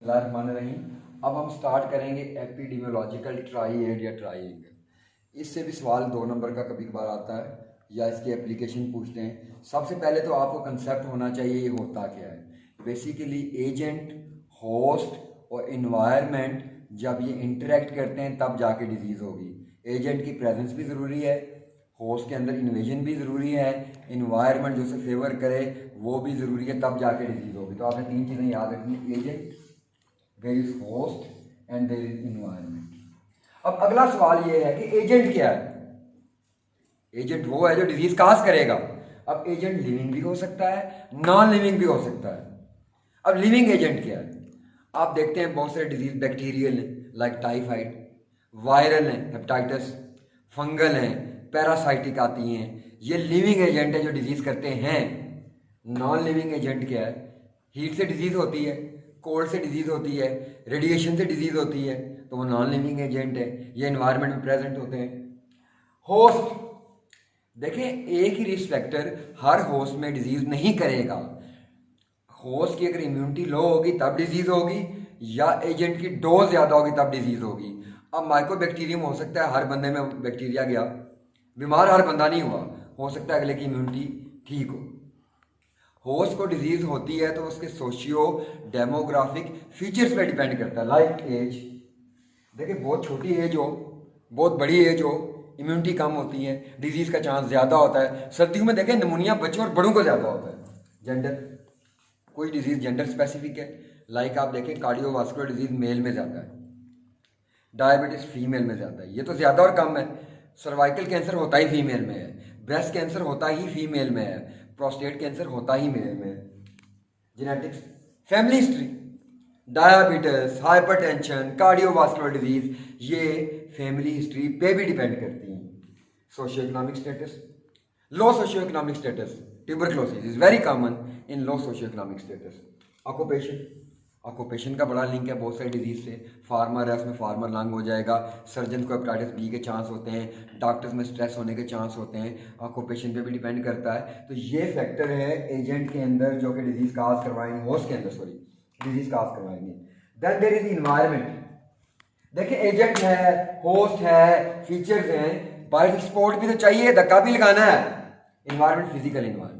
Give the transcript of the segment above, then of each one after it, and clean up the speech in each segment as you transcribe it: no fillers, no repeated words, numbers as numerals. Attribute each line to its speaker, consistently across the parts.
Speaker 1: बिस्मिल्लाहिर्रहमानिर्रहीम। अब हम स्टार्ट करेंगे एपिडेमियोलॉजिकल ट्राइएड या ट्राइएंगल। इससे भी सवाल 2 नंबर का कभी कभार आता है या इसकी एप्लीकेशन पूछते हैं। सबसे पहले तो आपको कंसेप्ट होना चाहिए ये होता क्या है। बेसिकली एजेंट, होस्ट और इन्वायरमेंट जब ये इंटरेक्ट करते हैं तब जाके डिजीज़ होगी। एजेंट की प्रेजेंस भी ज़रूरी है, होस्ट के अंदर इन्वेजन भी ज़रूरी है, इन्वायरमेंट जो उसे फेवर करे वो भी ज़रूरी है, तब जाके डिजीज़ होगी। तो आपने 3 चीज़ें याद रखनी है, agent, there is host and there is environment. अब अगला सवाल ये है कि एजेंट क्या है। एजेंट वो है जो डिजीज काज करेगा। अब एजेंट लिविंग भी हो सकता है, नॉन लिविंग भी हो सकता है। अब लिविंग एजेंट क्या है? आप देखते हैं बहुत सारे डिजीज बैक्टीरियल हैं लाइक टाइफाइड, वायरल हैं हेपेटाइटिस, फंगल हैं, पैरासाइटिक आती हैं। ये लिविंग एजेंट है जो डिजीज करते हैं। नॉन लिविंग एजेंट क्या है? हीट से डिजीज होती है, कोल्ड से डिजीज होती है, रेडिएशन से डिजीज होती है, तो वो नॉन लिविंग एजेंट है। ये एनवायरनमेंट में प्रेजेंट होते हैं। होस्ट, देखें एक ही रिस्क फैक्टर हर होस्ट में डिजीज नहीं करेगा। होस्ट की अगर इम्यूनिटी लो होगी तब डिजीज होगी, या एजेंट की डोज ज़्यादा होगी तब डिजीज होगी। अब माइकोबैक्टीरियम हो सकता है हर बंदे में बैक्टीरिया गया, बीमार हर बंदा नहीं हुआ, हो सकता है अगले की इम्यूनिटी ठीक हो। होस्ट को डिजीज होती है तो उसके सोशियो डेमोग्राफिक फीचर्स पे डिपेंड करता है, लाइक एज। देखिए बहुत छोटी एज हो, बहुत बड़ी एज हो, इम्यूनिटी कम होती है, डिजीज का चांस ज़्यादा होता है। सर्दियों में देखें निमोनिया बच्चों और बड़ों को ज़्यादा होता है। जेंडर, कोई डिजीज जेंडर स्पेसिफिक है, लाइक आप देखें कार्डियोवास्कुलर डिजीज मेल में ज़्यादा है, डायबिटीज फीमेल में ज़्यादा है, ये तो ज़्यादा और कम है। सर्वाइकल कैंसर होता ही फीमेल में है, ब्रेस्ट कैंसर होता ही फीमेल में है, प्रोस्टेट कैंसर होता ही मेल में है। Genetics, family history, diabetes, hypertension, cardiovascular disease, ये फैमिली हिस्ट्री पे भी डिपेंड करती हैं। Socio economic status, low socio economic status, tuberculosis is very common in low socio economic status. Occupation, occupation का बड़ा लिंक है बहुत सारी डिजीज से। फार्मर है, उसमें फार्मर लंग हो जाएगा, सर्जन को हेपेटाइटिस बी के चांस होते हैं, डॉक्टर्स में स्ट्रेस होने के चांस होते हैं, ऑक्यूपेशन पे भी डिपेंड करता है। तो ये फैक्टर है एजेंट के अंदर जो कि डिजीज काज करवाएंगे, होस्ट के अंदर सॉरी डिजीज काज करवाएंगे। Then there is environment. देखिए एजेंट है, होस्ट है, फीचर्स हैं, बायोटिक सपोर्ट भी तो चाहिए, धक्का भी लगाना है। Environment, physical environment,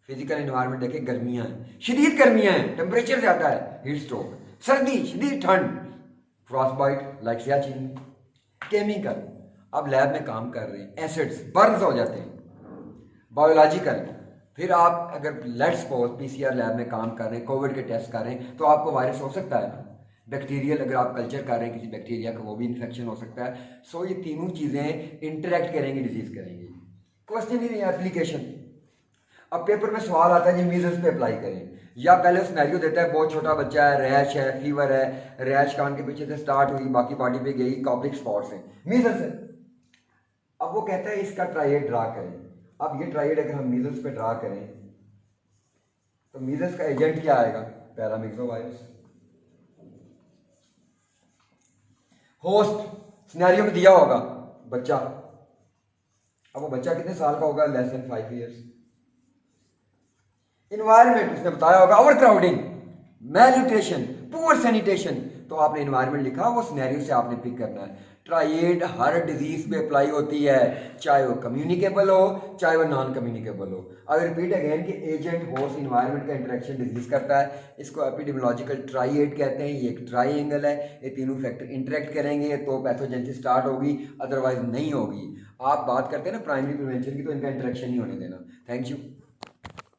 Speaker 1: physical environment देखें गर्मियां हैं, शदीद गर्मियां हैं, टेम्परेचर ज्यादा है, हीट स्ट्रोक, सर्दी, शदीद ठंड, फ्रॉस्टबाइट लाइक सियाचिन। केमिकल, अब लैब में काम कर रहे हैं, एसिड्स बर्न हो जाते हैं। बायोलॉजिकल, फिर आप अगर लेट्स सपोज पीसीआर लैब में काम कर रहे हैं, कोविड के टेस्ट कर रहे हैं, तो आपको वायरस हो सकता है ना। बैक्टीरियल अगर आप कल्चर कर रहे हैं किसी बैक्टीरिया का, वो भी इन्फेक्शन हो सकता है। सो ये तीनों चीज़ें इंटरेक्ट करेंगी, डिजीज करेंगी। क्वेश्चन ही नहीं, एप्लीकेशन। अब पेपर में सवाल आता है जी मीजल्स पे अप्लाई करें, या पहले सिनेरियो देता है बहुत छोटा बच्चा है, रैश है, फीवर है, रैश कान के पीछे से स्टार्ट हुई, बाकी बॉडी पे गई, कॉप्टिक स्पॉट्स हैं, मीजल्स है। अब वो कहता है इसका ट्राइएड ड्रा करें। अब ये ट्राइएड अगर हम मीजल्स पे ड्रा करें तो मीजल्स का एजेंट क्या आएगा? पैरामिक्सोवायरस। होस्ट सिनेरियो में दिया होगा बच्चा, अब वो बच्चा कितने साल का होगा? Less than 5 years. इन्वायरमेंट उसने बताया होगा ओवर क्राउडिंग, मैल्यूट्रिशन, पुअर सैनिटेशन, तो आपने इन्वायरमेंट लिखा, वो सिनेरियो से आपने पिक करना है। ट्राइएड हर डिजीज पे अप्लाई होती है, चाहे वो कम्युनिकेबल हो चाहे वो नॉन कम्युनिकेबल हो। अब रिपीट अगेन कि एजेंट, होस्ट, इन्वायरमेंट का इंटरेक्शन डिजीज करता है, इसको एपिडेमियोलॉजिकल ट्राइएड कहते हैं। ये एक ट्राइएंगल है, ये तीनों फैक्टर इंटरेक्ट करेंगे तो पैथोजेनेसिस स्टार्ट होगी, अदरवाइज नहीं होगी। आप बात करते हैं ना प्राइमरी प्रिवेंशन की, तो इनका इंटरेक्शन नहीं होने देना। Thank you.